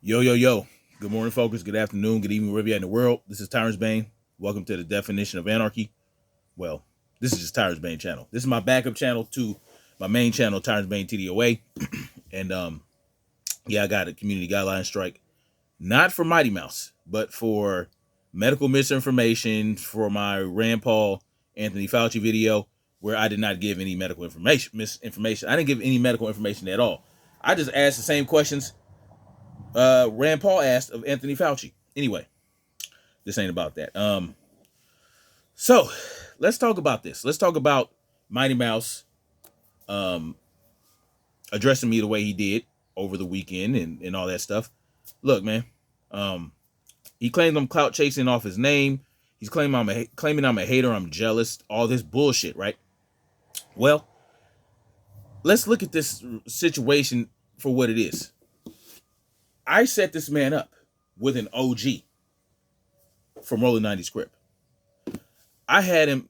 Yo, yo, yo. Good morning, folks. Good afternoon. Good evening, wherever you're at in the world. This is Tyrants Bane. Welcome to the definition of anarchy. Well, this is just Tyrants Bane channel. This is my backup channel to my main channel, Tyrants Bane TDOA. And yeah, I got a community guideline strike. Not for Mighty Mouse, but for medical misinformation for my Rand Paul Anthony Fauci video, where I did not give any medical misinformation. I didn't give any medical information at all. I just asked the same questions Rand Paul asked of Anthony Fauci. Anyway, this ain't about that. So let's talk about this. Let's talk about Mighty Mouse addressing me the way he did over the weekend and all that stuff. Look, man, he claimed I'm clout chasing off his name. He's claiming I'm a hater. I'm jealous. All this bullshit, right? Well, let's look at this situation for what it is. I set this man up with an OG from Rolling 90 Script. I had him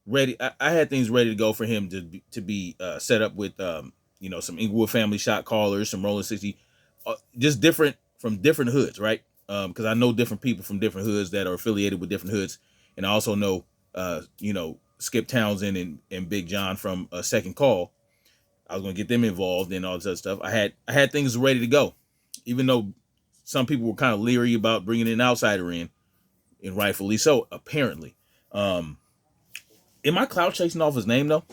ready. I had things ready to go for him to be set up with, some Inglewood family shot callers, some Rolling 60, just different from different hoods, right? Because I know different people from different hoods that are affiliated with different hoods, and I also know, Skip Townsend and Big John from Second Call. I was gonna get them involved and all this other stuff. I had things ready to go. Even though some people were kind of leery about bringing an outsider in, and rightfully so, apparently. Am I clout chasing off his name, though?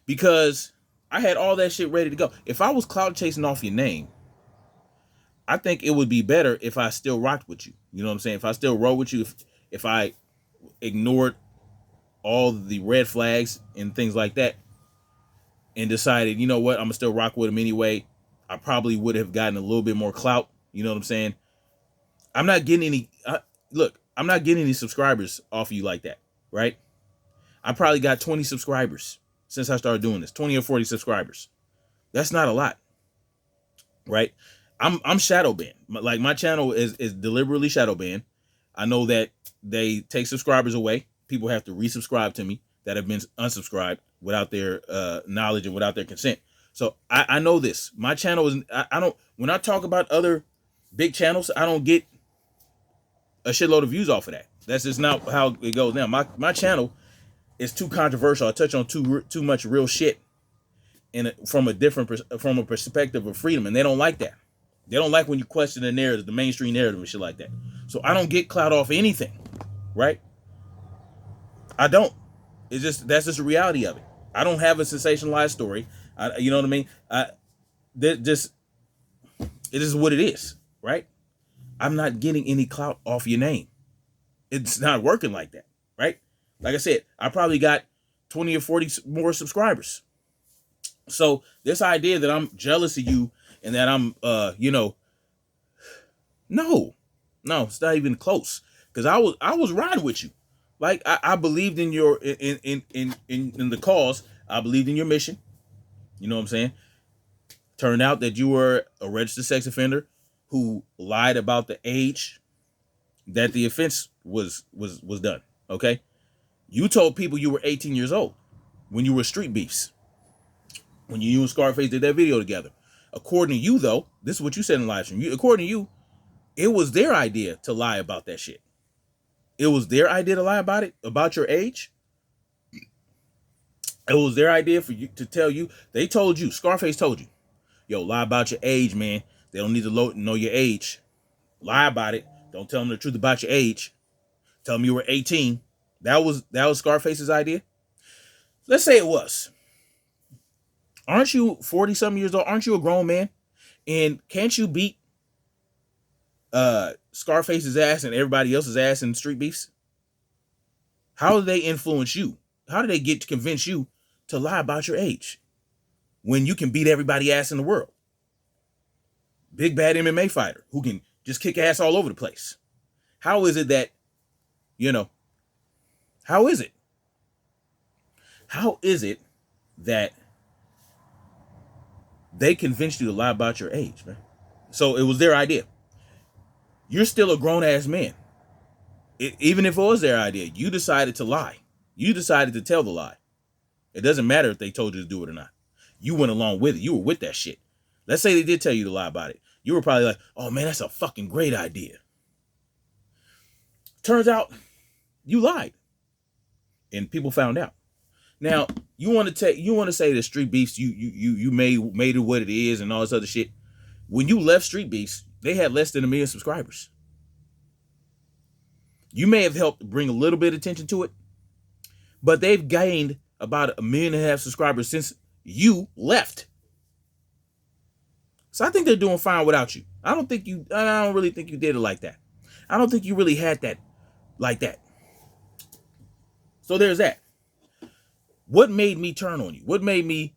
Because I had all that shit ready to go. If I was clout chasing off your name, I think it would be better if I still rocked with you. You know what I'm saying? If I still rode with you, if I ignored all the red flags and things like that and decided, you know what, I'm going to still rock with him anyway, I probably would have gotten a little bit more clout. You know what I'm saying? I'm not getting any. I'm not getting any subscribers off of you like that, right? I probably got 20 subscribers since I started doing this, 20 or 40 subscribers. That's not a lot, right? I'm shadow banned. Like, my channel is deliberately shadow banned. I know that they take subscribers away. People have to resubscribe to me that have been unsubscribed without their knowledge and without their consent. So I know this. My channel is, I don't, when I talk about other big channels, I don't get a shitload of views off of that. That's just not how it goes now. My channel is too controversial. I touch on too much real shit from a perspective of freedom, and they don't like that. They don't like when you question the narrative, the mainstream narrative and shit like that. So I don't get clout off anything, right? I don't. That's just the reality of it. I don't have a sensationalized story. You know what I mean? It is what it is, right? I'm not getting any clout off your name. It's not working like that, right? Like I said, I probably got 20 or 40 more subscribers. So this idea that I'm jealous of you and that I'm, no, it's not even close. Because I was riding with you. Like, I believed in your in the cause. I believed in your mission. You know what I'm saying? Turned out that you were a registered sex offender who lied about the age that the offense was done. Okay? You told people you were 18 years old when you were street beefs. When you and Scarface did that video together. According to you, though, this is what you said in the live stream. According to you, it was their idea to lie about that shit. It was their idea to lie about it, about your age. It was their idea for you to tell you. They told you, Scarface told you, yo, lie about your age, man. They don't need to know your age. Lie about it. Don't tell them the truth about your age. Tell them you were 18. That was Scarface's idea. Let's say it was. Aren't you 40-something years old? Aren't you a grown man? And can't you beat Scarface's ass and everybody else's ass in street beefs? How do they influence you? How do they get to convince you to lie about your age when you can beat everybody ass in the world? Big bad MMA fighter who can just kick ass all over the place. How is it that, how is it? How is it that they convinced you to lie about your age, man? So it was their idea. You're still a grown ass man. Even if it was their idea, you decided to lie. You decided to tell the lie. It doesn't matter if they told you to do it or not. You went along with it. You were with that shit. Let's say they did tell you to lie about it. You were probably like, oh man, that's a fucking great idea. Turns out you lied. And people found out. Now, you want to say that Street Beefs, you made it what it is and all this other shit. When you left Street Beefs, they had less than 1 million subscribers. You may have helped bring a little bit of attention to it, but they've gained about 1.5 million subscribers since you left. So I think they're doing fine without you. I don't really think you did it like that. I don't think you really had that like that. So there's that. What made me turn on you? What made me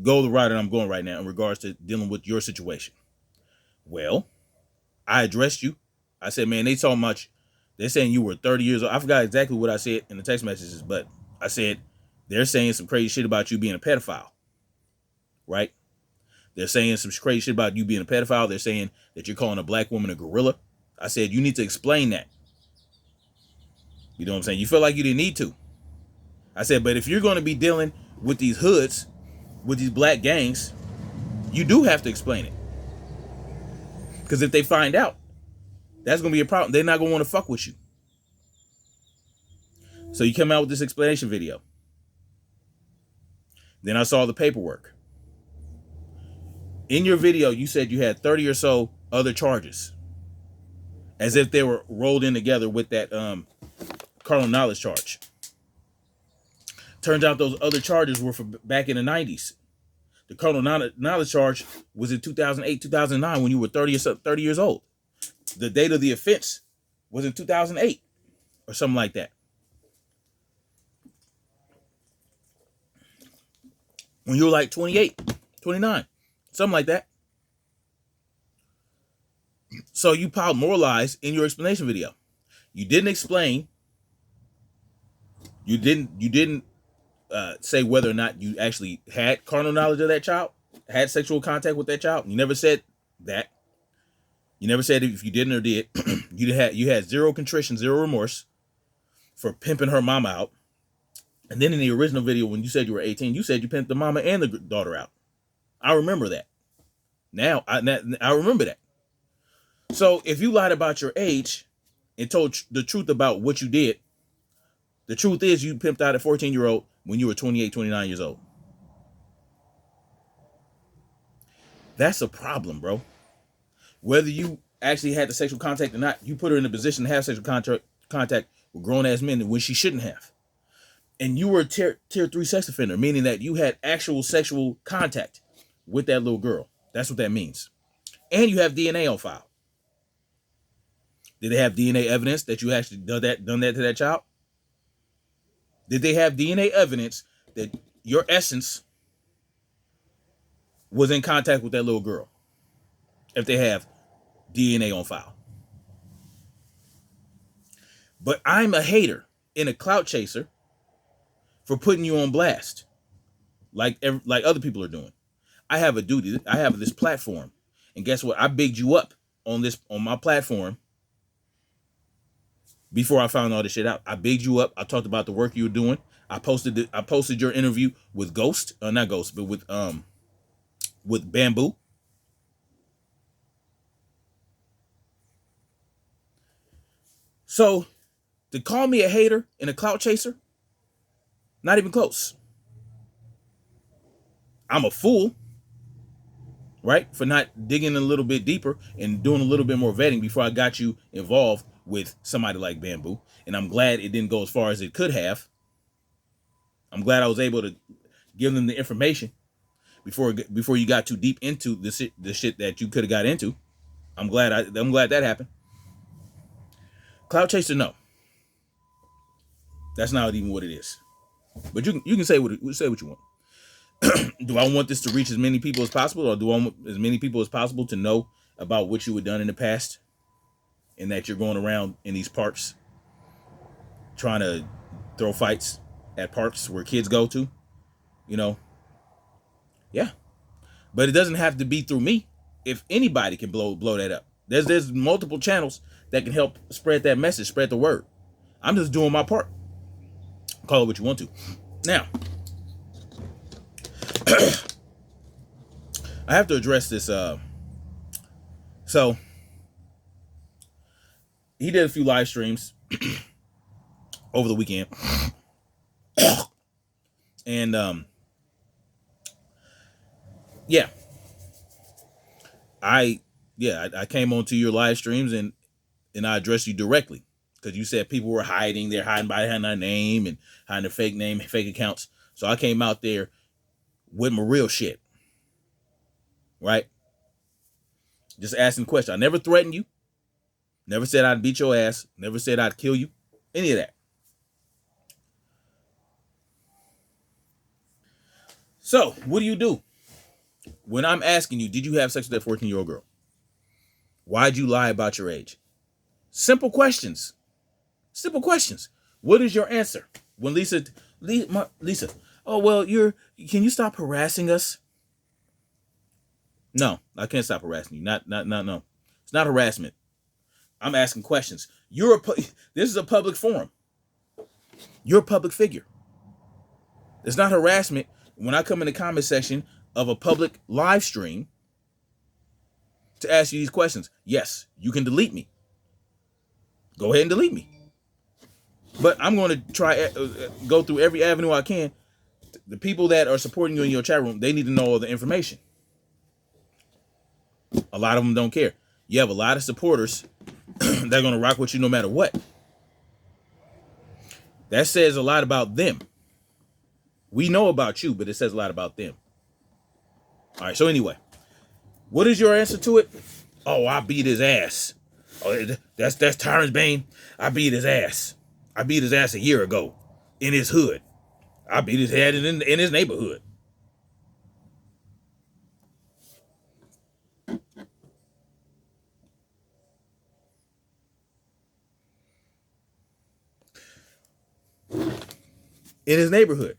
go the route that I'm going right now in regards to dealing with your situation? Well, I addressed you. I said, man, they're saying you were 30 years old. I forgot exactly what I said in the text messages, but I said, they're saying some crazy shit about you being a pedophile, right? They're saying some crazy shit about you being a pedophile. They're saying that you're calling a black woman a gorilla. I said, you need to explain that. You know what I'm saying? You feel like you didn't need to. I said, but if you're going to be dealing with these hoods, with these black gangs, you do have to explain it. Because if they find out, that's going to be a problem. They're not going to want to fuck with you. So you come out with this explanation video. Then I saw the paperwork. In your video, you said you had 30 or so other charges. As if they were rolled in together with that carnal knowledge charge. Turns out those other charges were from back in the 90s. The carnal knowledge charge was in 2008, 2009 when you were 30 years old. The date of the offense was in 2008 or something like that. When you were like 28, 29, something like that. So you piled more lies in your explanation video. You didn't explain. You didn't say whether or not you actually had carnal knowledge of that child, had sexual contact with that child. You never said that. You never said if you didn't or did. You had zero contrition, zero remorse for pimping her mama out. And then in the original video, when you said you were 18, you said you pimped the mama and the daughter out. I remember that. Now I remember that. So if you lied about your age and told the truth about what you did, the truth is you pimped out a 14-year-old when you were 28, 29 years old. That's a problem, bro. Whether you actually had the sexual contact or not, you put her in a position to have sexual contact with grown-ass men when she shouldn't have. And you were a tier 3 sex offender, meaning that you had actual sexual contact with that little girl. That's what that means. And you have DNA on file. Did they have DNA evidence that you actually done that to that child? Did they have DNA evidence that your essence was in contact with that little girl? If they have DNA on file. But I'm a hater and a clout chaser for putting you on blast like other people are doing. I have a duty. I have this platform. And guess what? I bigged you up on my platform before I found all this shit out. I bigged you up. I talked about the work you were doing. I posted your interview with not Ghost, but with Bamboo. So to call me a hater and a clout chaser, not even close. I'm a fool, right? For not digging a little bit deeper and doing a little bit more vetting before I got you involved with somebody like Bamboo. And I'm glad it didn't go as far as it could have. I'm glad I was able to give them the information before you got too deep into the shit that you could have got into. I'm glad that happened. Cloud chaser, no. That's not even what it is. But you can say what you want. Do I want this to reach as many people as possible, or do I want as many people as possible to know about what you had done in the past, and that you're going around in these parks trying to throw fights at parks where kids go to? You know, yeah. But it doesn't have to be through me. If anybody can blow that up, there's multiple channels that can help spread that message, spread the word. I'm just doing my part. Call it what you want to. Now, I have to address this So he did a few live streams over the weekend. And yeah. I came onto your live streams and I addressed you directly because you said people were hiding. They're hiding behind their name and hiding their fake name, fake accounts. So I came out there with my real shit, right? Just asking questions. I never threatened you. Never said I'd beat your ass. Never said I'd kill you. Any of that. So what do? When I'm asking you, did you have sex with that 14-year-old girl? Why'd you lie about your age? Simple questions. Simple questions. What is your answer? When Lisa, oh, well, can you stop harassing us? No, I can't stop harassing you. No. It's not harassment. I'm asking questions. This is a public forum. You're a public figure. It's not harassment when I come in the comment section of a public live stream to ask you these questions. Yes, you can delete me. Go ahead and delete me. But I'm going to try go through every avenue I can. The people that are supporting you in your chat room, they need to know all the information. A lot of them don't care. You have a lot of supporters that are going to rock with you no matter what. That says a lot about them. We know about you, but it says a lot about them. All right, so anyway, what is your answer to it? Oh, I beat his ass. Oh, that's Tyrants Bane. I beat his ass. I beat his ass a year ago in his hood. I beat his head in his neighborhood. In his neighborhood.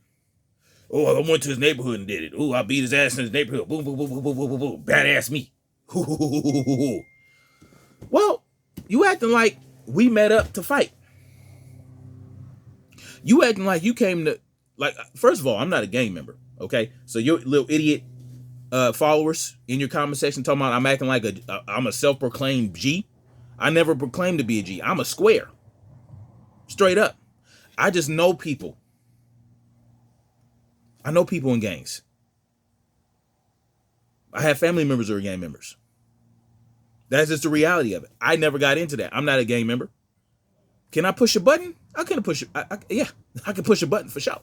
Oh, I went to his neighborhood and did it. Oh, I beat his ass in his neighborhood. Boom, boom, boom, boom, boom, boom, boom, boom. Badass me. Well, you acting like we met up to fight. You acting like you came to, like, first of all, I'm not a gang member, okay? So your little idiot followers in your comment section talking about I'm acting like I'm a self-proclaimed G. I never proclaimed to be a G. I'm a square. Straight up. I just know people. I know people in gangs. I have family members who are gang members. That's just the reality of it. I never got into that. I'm not a gang member. Can I push a button? I can push it. Yeah, I can push a button for sure.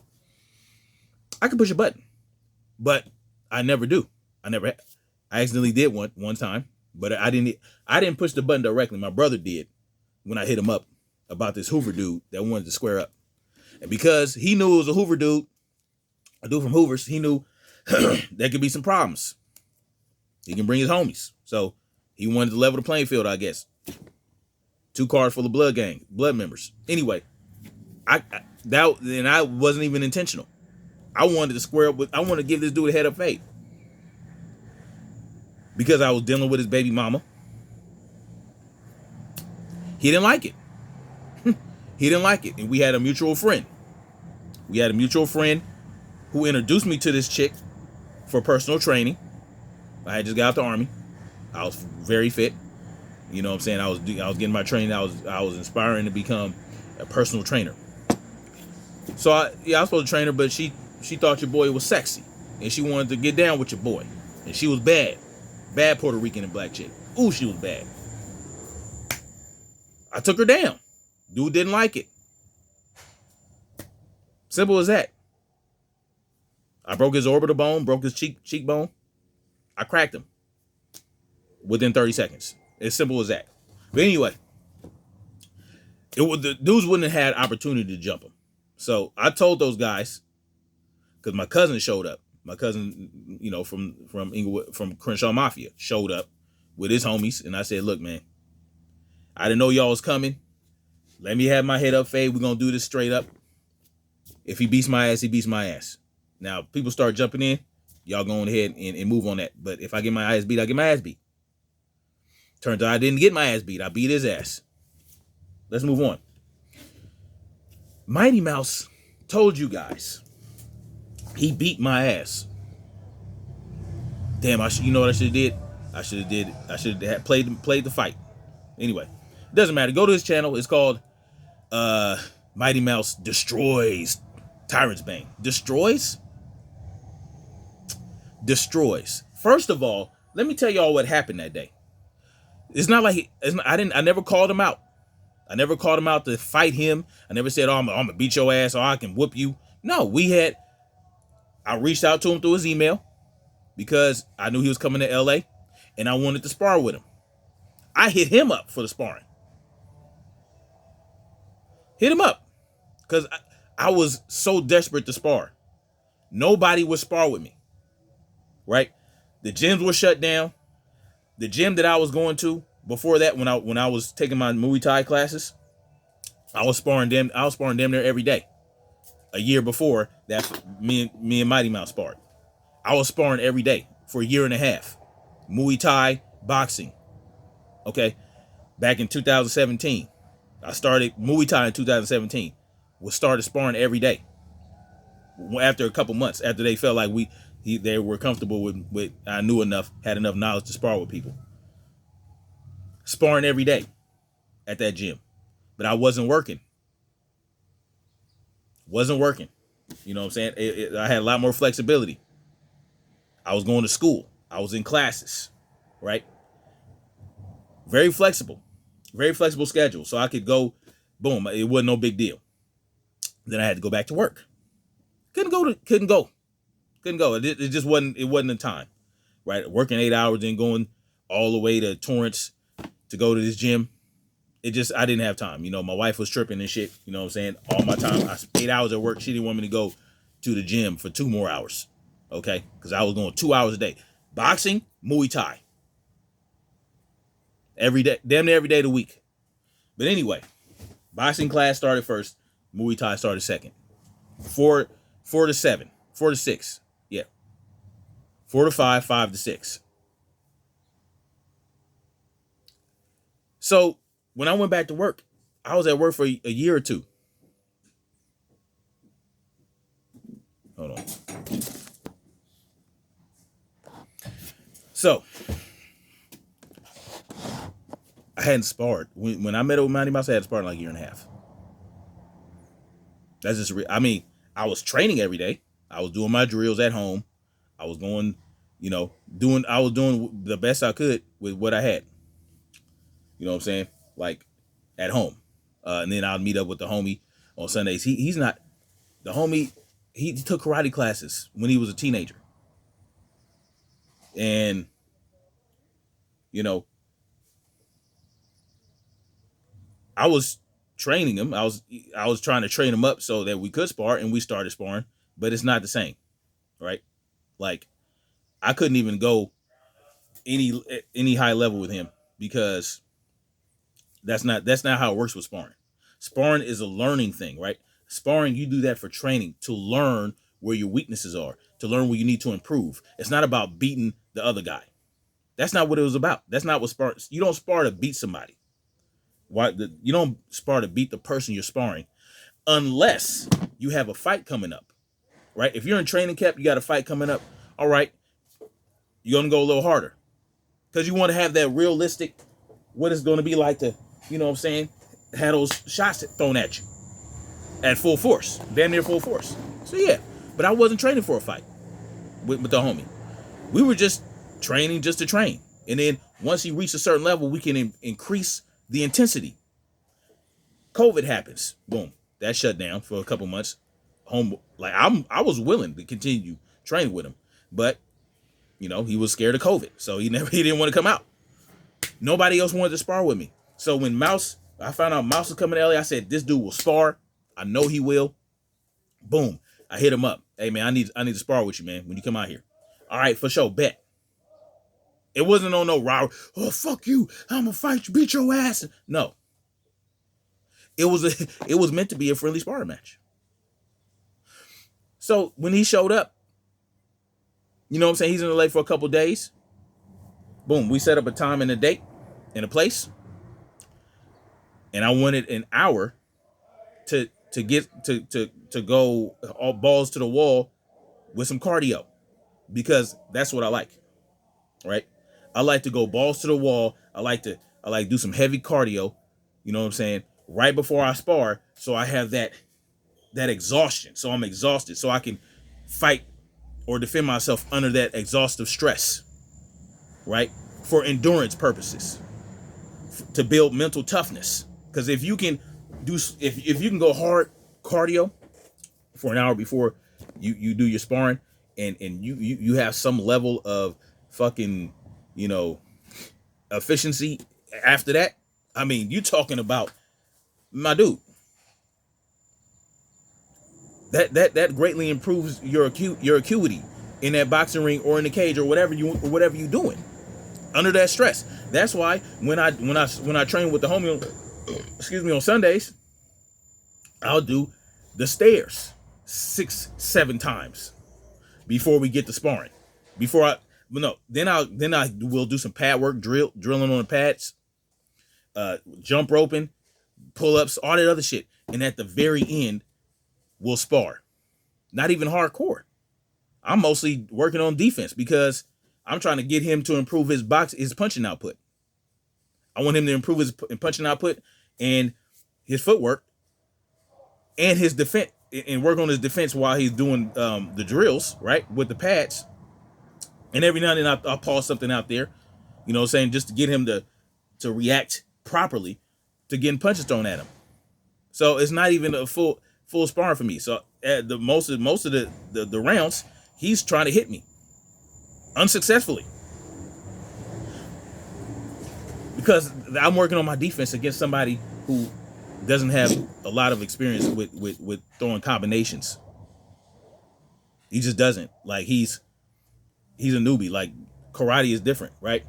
I can push a button, but I never do. I accidentally did one time, but I didn't push the button directly. My brother did when I hit him up about this Hoover dude that wanted to square up, and because he knew it was a Hoover dude, a dude from Hoover's, he knew there could be some problems. He can bring his homies, so he wanted to level the playing field, I guess. 2 cars full of blood members. Anyway, I wasn't even intentional. I wanted to square up I wanted to give this dude a head up fade. Because I was dealing with his baby mama. He didn't like it. He didn't like it. And we had a mutual friend. Who introduced me to this chick for personal training. I had just got out the Army. I was very fit. You know what I'm saying? I was getting my training. I was inspiring to become a personal trainer. So I was supposed to train her, but she thought your boy was sexy, and she wanted to get down with your boy, and she was bad Puerto Rican and black chick. Ooh, she was bad. I took her down. Dude didn't like it. Simple as that. I broke his orbital bone, broke his cheekbone. I cracked him within 30 seconds. As simple as that. But anyway, the dudes wouldn't have had opportunity to jump him. So I told those guys, because my cousin showed up. My cousin, from Inglewood, from Crenshaw Mafia, showed up with his homies, and I said, "Look, man, I didn't know y'all was coming. Let me have my head up fade. We're gonna do this straight up. If he beats my ass, he beats my ass. Now, people start jumping in, y'all go ahead and move on that. But if I get my ass beat, I get my ass beat. Turns out I didn't get my ass beat. I beat his ass. Let's move on. Mighty Mouse told you guys he beat my ass. Damn, you know what I should have did? I should have played the fight. Anyway, it doesn't matter. Go to his channel. It's called Mighty Mouse Destroys Tyrants Bane. Destroys. First of all, let me tell y'all what happened that day. It's not like I never called him out. I never called him out to fight him. I never said, "Oh, I'm gonna beat your ass or I can whoop you." No, I reached out to him through his email because I knew he was coming to LA and I wanted to spar with him. I hit him up for the sparring. Hit him up because I was so desperate to spar. Nobody would spar with me, right? The gyms were shut down. The gym that I was going to before that, when I was taking my Muay Thai classes, I was sparring them there every day. A year before that, me and Mighty Mouse sparred. I was sparring every day for a year and a half. Muay Thai, boxing. Okay, back in 2017. I started Muay Thai in 2017. We started sparring every day. After a couple months, after they felt like they were comfortable with I knew enough, had enough knowledge to spar with people. Sparring every day at that gym. But I wasn't working. You know what I'm saying? I had a lot more flexibility. I was going to school. I was in classes, right? Very flexible schedule. So I could go, boom, it wasn't no big deal. Then I had to go back to work. Couldn't go. It just wasn't the time, right? Working 8 hours and going all the way to Torrance to go to this gym. I didn't have time. You know, my wife was tripping and shit. You know what I'm saying? All my time, 8 hours at work. She didn't want me to go to the gym for 2 more hours. Okay? Because I was going 2 hours a day. Boxing, Muay Thai. Every day, damn near every day of the week. But anyway, boxing class started first. Muay Thai started second. 4 to 7. 4 to 6. Yeah. 4 to 5, 5 to 6. So when I went back to work, I was at work for a year or two. Hold on. So I hadn't sparred. When I met with Mighty Mouse, I hadn't sparred in like a year and a half. That's just I was training every day. I was doing my drills at home. I was going, I was doing the best I could with what I had. You know what I'm saying? Like at home. And then I'll meet up with the homie on Sundays. He's not the homie. He took karate classes when he was a teenager. And, I was training him. I was trying to train him up so that we could spar, and we started sparring, but it's not the same, right? Like I couldn't even go any high level with him because that's not how it works with sparring. Sparring is a learning thing, right? Sparring, you do that for training to learn where your weaknesses are, to learn where you need to improve. It's not about beating the other guy. That's not what it was about. That's not what sparring. You don't spar to beat somebody. You don't spar to beat the person you're sparring unless you have a fight coming up, right? If you're in training camp, you got a fight coming up. All right, you're going to go a little harder because you want to have that realistic, what it's going to be like to, you know what I'm saying, have those shots thrown at you at full force, damn near full force. So yeah, but I wasn't training for a fight with the homie. We were just training just to train. And then once he reached a certain level, we can increase the intensity. COVID happens. Boom. That shut down for a couple months. I was willing to continue training with him, but he was scared of COVID, so he didn't want to come out. Nobody else wanted to spar with me. So when I found out Mouse was coming to LA, I said, this dude will spar. I know he will. Boom. I hit him up. Hey man, I need to spar with you, man, when you come out here. All right, for sure, bet. It wasn't on no robbery. Oh, fuck you. I'm gonna fight you, beat your ass. No. It was meant to be a friendly sparring match. So when he showed up, you know what I'm saying? He's in LA for a couple days. Boom, we set up a time and a date and a place. And I wanted an hour to go all balls to the wall with some cardio because that's what I like. Right? I like to go balls to the wall. I like to do some heavy cardio. You know what I'm saying? Right before I spar, so I have that exhaustion. So I'm exhausted, so I can fight or defend myself under that exhaustive stress, right? For endurance purposes, to build mental toughness. Because if you can if you can go hard cardio for an hour before you do your sparring, and you have some level of fucking, you know, efficiency after that, I mean, you talking about, my dude, that greatly improves your acuity in that boxing ring or in the cage or whatever you're doing under that stress. That's why when I train with the homie on Sundays, I'll do the stairs 6-7 times before we get to sparring. Then I will do some pad work, drilling on the pads, jump roping, pull ups, all that other shit, and at the very end, we'll spar. Not even hardcore. I'm mostly working on defense because I'm trying to get him to improve his punching output. I want him to improve his punching output and his footwork and his defense, and work on his defense while he's doing the drills, right, with the pads. And every now and then I'll pause something out there, you know what I'm saying, just to get him to react properly to getting punches thrown at him. So it's not even a full sparring for me. So at the most of the rounds, he's trying to hit me unsuccessfully because I'm working on my defense against somebody who doesn't have a lot of experience with throwing combinations. He just doesn't. Like, he's a newbie. Like, karate is different, right?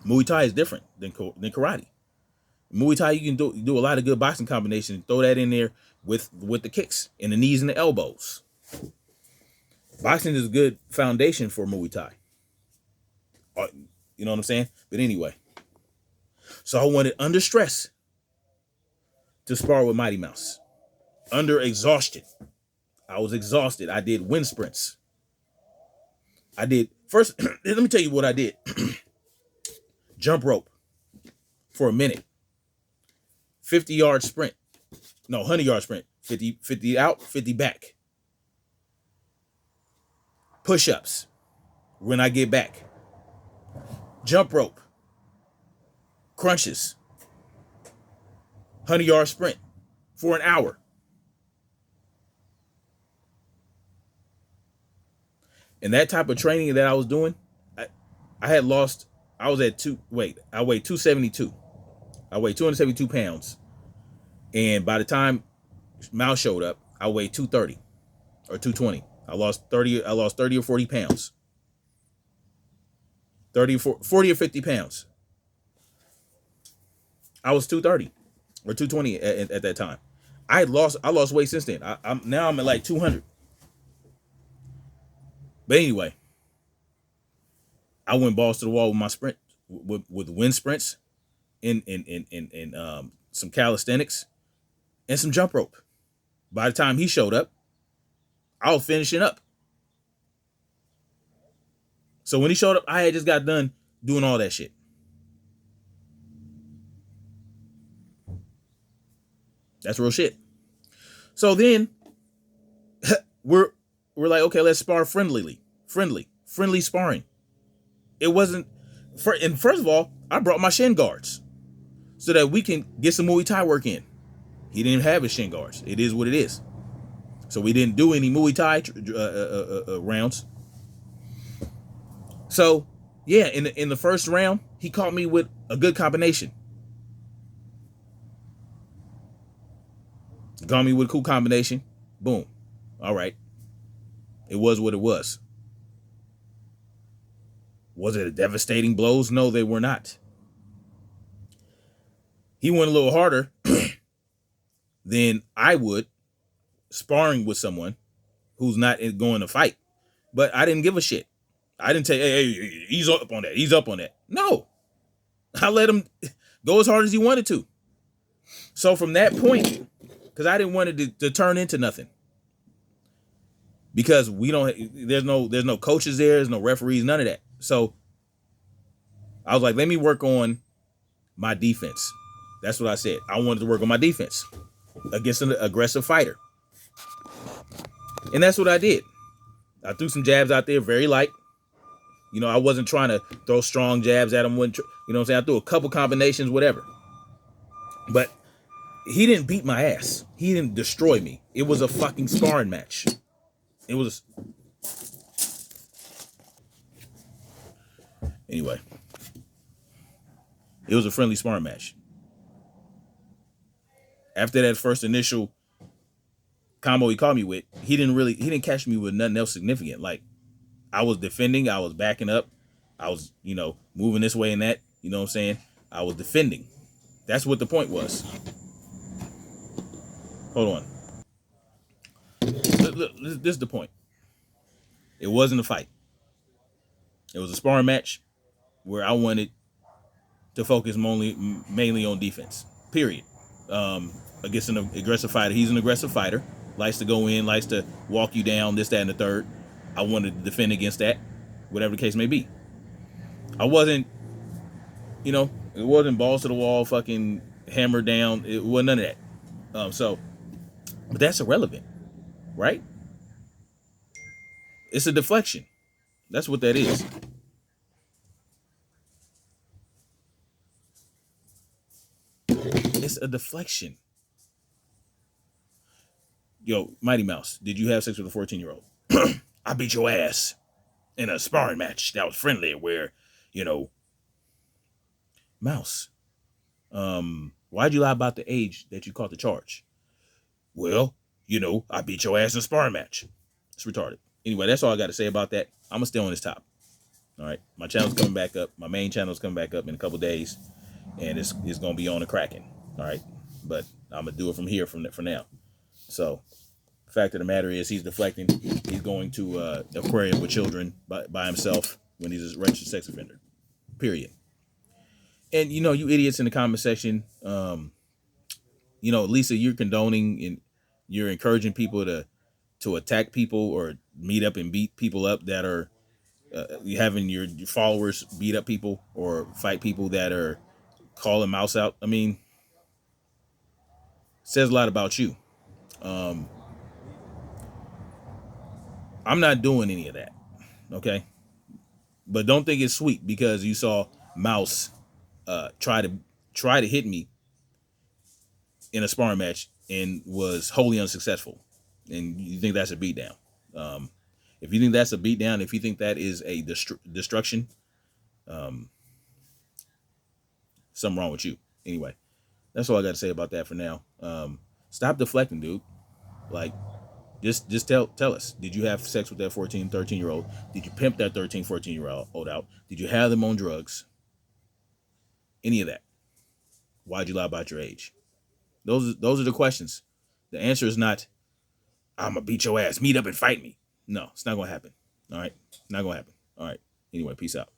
Muay Thai is different than karate. Muay Thai, you can do a lot of good boxing combinations. Throw that in there with the kicks and the knees and the elbows. Boxing is a good foundation for Muay Thai. You know what I'm saying? But anyway, so I wanted under stress to spar with Mighty Mouse. Under exhaustion. I was exhausted. I did wind sprints. I did first. Let me tell you what I did. Jump rope for a minute. 50-yard sprint. No, 100-yard sprint. 50 out, 50 back. Push-ups when I get back. Jump rope. Crunches. 100-yard sprint for an hour. And that type of training that I was doing, I had lost, I weighed 272. I weighed 272 pounds. And by the time Mouse showed up, I weighed 230 or 220. I lost 30 or 40 pounds. 40 or 50 pounds. I was 230 or 220 at that time. I lost weight since then. I'm at like 200. But anyway, I went balls to the wall with my sprint, with wind sprints, and some calisthenics, and some jump rope. By the time he showed up, I was finishing up. So when he showed up, I had just got done doing all that shit. That's real shit. So then we're like, okay, let's spar friendly sparring. It wasn't, and first of all, I brought my shin guards so that we can get some Muay Thai work in. He didn't have his shin guards. It is what it is. So we didn't do any Muay Thai rounds. So yeah, in the first round, he caught me with a good combination. Got me with a cool combination. Boom. All right. It was what it was. Was it a devastating blows? No, they were not. He went a little harder than I would sparring with someone who's not going to fight. But I didn't give a shit. I didn't say, hey, he's up on that. He's up on that. No. I let him go as hard as he wanted to. So from that point, because I didn't want it to turn into nothing. Because there's no coaches there, there's no referees, none of that. So I was like, let me work on my defense. That's what I said. I wanted to work on my defense against an aggressive fighter. And that's what I did. I threw some jabs out there, very light. You know, I wasn't trying to throw strong jabs at him. You know what I'm saying? I threw a couple combinations, whatever. But he didn't beat my ass. He didn't destroy me. It was a fucking sparring match. It was... Anyway. It was a friendly sparring match. After that first initial combo he caught me with, he didn't catch me with nothing else significant. Like, I was defending, I was backing up, I was, moving this way and that, you know what I'm saying? I was defending. That's what the point was. Hold on. Look, this is the point. It wasn't a fight. It was a sparring match where I wanted to focus mainly on defense. Period. Against an aggressive fighter. He's an aggressive fighter. Likes to go in, likes to walk you down, this, that, and the third. I wanted to defend against that, whatever the case may be. I wasn't, it wasn't balls to the wall, fucking hammer down. It wasn't none of that. But that's irrelevant, right? It's a deflection. That's what that is. It's a deflection. Yo, Mighty Mouse, did you have sex with a 14-year-old? I beat your ass in a sparring match that was friendly where, Mouse, why'd you lie about the age that you caught the charge? Well, I beat your ass in a sparring match. It's retarded. Anyway, that's all I got to say about that. I'm going to stay on this top. All right. My channel's coming back up. My main channel's coming back up in a couple days. And it's going to be on the cracking. All right. But I'm going to do it from here for now. So, the fact of the matter is he's deflecting. He's going to aquarium with children by himself when he's a registered sex offender. Period. And, you idiots in the comment section, Lisa, you're condoning and you're encouraging people to attack people or meet up and beat people up that are having your followers beat up people or fight people that are calling Mouse out. I mean, says a lot about you. I'm not doing any of that. Okay. But don't think it's sweet because you saw Mouse try to hit me in a sparring match and was wholly unsuccessful. And you think that's a beatdown. If you think that's a beatdown, if you think that is a destruction, something wrong with you. Anyway, that's all I got to say about that for now. Stop deflecting, dude. Like, just tell us. Did you have sex with that 14, 13-year-old? Did you pimp that 13, 14-year-old out? Did you have them on drugs? Any of that? Why'd you lie about your age? Those are the questions. The answer is not, I'm going to beat your ass. Meet up and fight me. No, it's not going to happen. All right? Not going to happen. All right. Anyway, peace out.